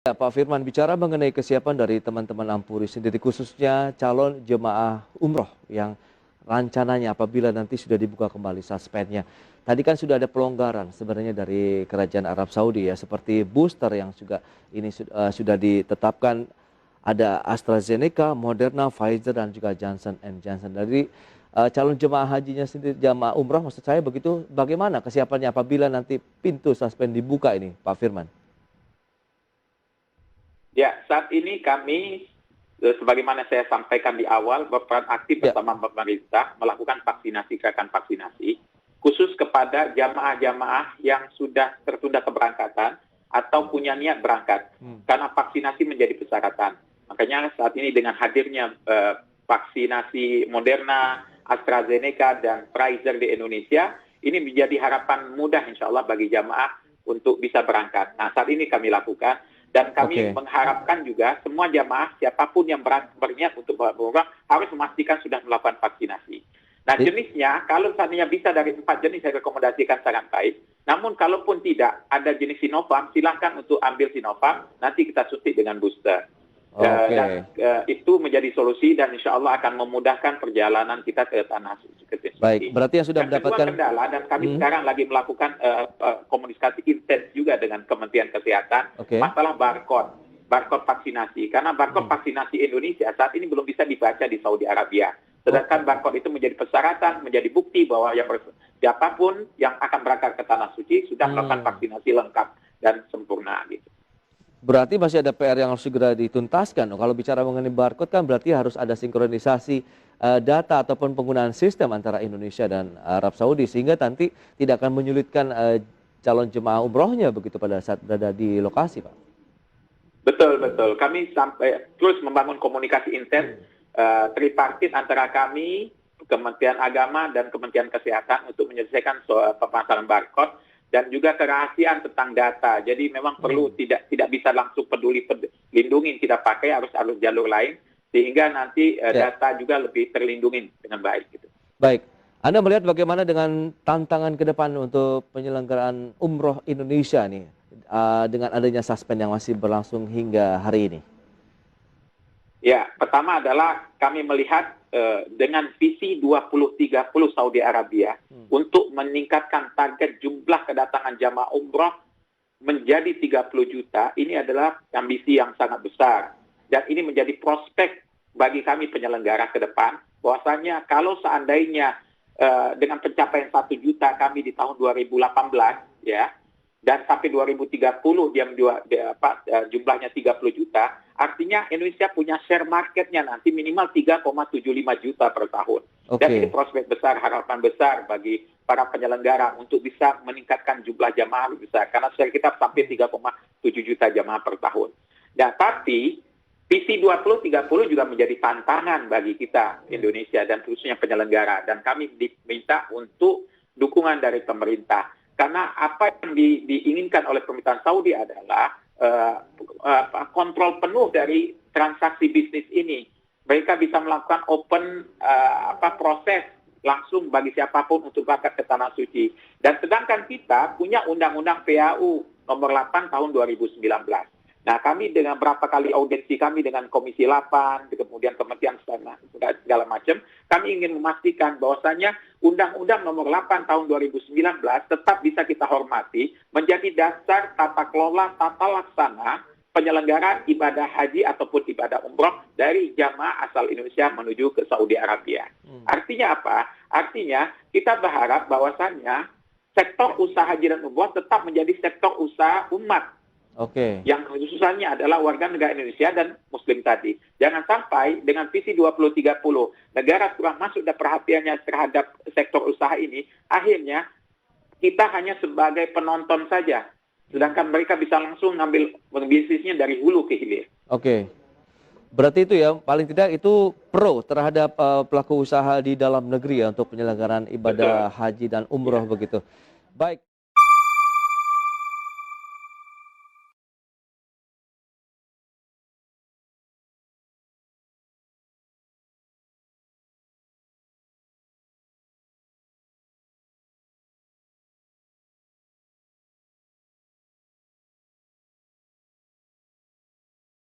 Ya, Pak Firman, bicara mengenai kesiapan dari teman-teman Ampuri sendiri, khususnya calon jemaah umroh yang rencananya apabila nanti sudah dibuka kembali suspendnya. Tadi kan sudah ada pelonggaran sebenarnya dari Kerajaan Arab Saudi ya, seperti booster yang juga ini sudah ditetapkan ada AstraZeneca, Moderna, Pfizer dan juga Johnson Johnson. Dari calon jemaah hajinya sendiri, jemaah umroh maksud saya begitu, bagaimana kesiapannya apabila nanti pintu suspend dibuka ini, Pak Firman? Ya, saat ini kami, sebagaimana saya sampaikan di awal, berperan aktif Ya. bersama pemerintah melakukan gerakan vaksinasi, khusus kepada jamaah-jamaah yang sudah tertunda keberangkatan atau punya niat berangkat, karena vaksinasi menjadi persyaratan. Makanya saat ini dengan hadirnya vaksinasi Moderna, AstraZeneca, dan Pfizer di Indonesia, ini menjadi harapan mudah insya Allah bagi jamaah untuk bisa berangkat. Nah, saat ini kami lakukan. Dan kami mengharapkan juga semua jamaah siapapun yang berniat untuk berumrah harus memastikan sudah melakukan vaksinasi. Nah, jenisnya kalau seandainya bisa dari 4 jenis saya rekomendasikan sangat baik. Namun kalaupun tidak ada jenis Sinovac, silahkan untuk ambil Sinovac, nanti kita suntik dengan booster. Dan itu menjadi solusi dan insya Allah akan memudahkan perjalanan kita ke tanah suci. Baik, berarti yang sudah mendapatkan kendala dan kami sekarang lagi melakukan komunikasi intens juga dengan Kementerian Kesehatan masalah barcode vaksinasi, karena barcode vaksinasi Indonesia saat ini belum bisa dibaca di Saudi Arabia. Sedangkan barcode itu menjadi persyaratan, menjadi bukti bahwa siapapun yang akan berangkat ke tanah suci sudah melakukan vaksinasi lengkap dan sempurna gitu. Berarti masih ada PR yang harus segera dituntaskan. Kalau bicara mengenai barcode kan berarti harus ada sinkronisasi data ataupun penggunaan sistem antara Indonesia dan Arab Saudi sehingga nanti tidak akan menyulitkan calon jemaah umrohnya begitu pada saat berada di lokasi, Pak. Betul, betul. Kami sampai terus membangun komunikasi intens tripartit antara kami, Kementerian Agama dan Kementerian Kesehatan untuk menyelesaikan soal permasalahan barcode dan juga kerahasiaan tentang data. Jadi memang perlu tidak bisa langsung peduli lindungi kita pakai, harus jalur lain sehingga nanti data juga lebih terlindungi dengan baik gitu. Baik. Anda melihat bagaimana dengan tantangan ke depan untuk penyelenggaraan umroh Indonesia nih dengan adanya suspend yang masih berlangsung hingga hari ini? Ya, pertama adalah kami melihat dengan visi 2030 Saudi Arabia untuk meningkatkan target jumlah kedatangan jamaah umroh menjadi 30 juta, ini adalah ambisi yang sangat besar. Dan ini menjadi prospek bagi kami penyelenggara ke depan, bahwasanya kalau seandainya dengan pencapaian 1 juta kami di tahun 2018, ya, dan sampai 2030 jumlahnya 30 juta, artinya Indonesia punya share marketnya nanti minimal 3,75 juta per tahun. Dan ini prospek besar, harapan besar bagi para penyelenggara untuk bisa meningkatkan jumlah jamaah lebih besar. Karena share kita sampai 3,7 juta jamaah per tahun. Dan tapi visi 2030 juga menjadi tantangan bagi kita Indonesia dan khususnya penyelenggara. Dan kami diminta untuk dukungan dari pemerintah. Karena apa yang diinginkan oleh pemerintahan Saudi adalah kontrol penuh dari transaksi bisnis ini. Mereka bisa melakukan open proses langsung bagi siapapun untuk berangkat ke tanah suci. Dan sedangkan kita punya undang-undang PAU nomor 8 tahun 2019. Nah, kami dengan berapa kali audiensi kami dengan Komisi 8, kemudian Kementerian segala macam, kami ingin memastikan bahwasannya Undang-Undang nomor 8 tahun 2019 tetap bisa kita hormati menjadi dasar tata kelola, tata laksana penyelenggaraan ibadah haji ataupun ibadah umroh dari jamaah asal Indonesia menuju ke Saudi Arabia. Artinya apa? Artinya kita berharap bahwasannya sektor usaha haji dan umroh tetap menjadi sektor usaha umat. Yang khususannya adalah warga negara Indonesia dan Muslim tadi. Jangan sampai dengan visi 2030 negara kurang masuk dan perhatiannya terhadap sektor usaha ini, akhirnya kita hanya sebagai penonton saja. Sedangkan mereka bisa langsung ngambil bisnisnya dari hulu ke hilir. Berarti itu ya, paling tidak itu pro terhadap pelaku usaha di dalam negeri ya untuk penyelenggaraan ibadah haji dan umroh begitu. Baik.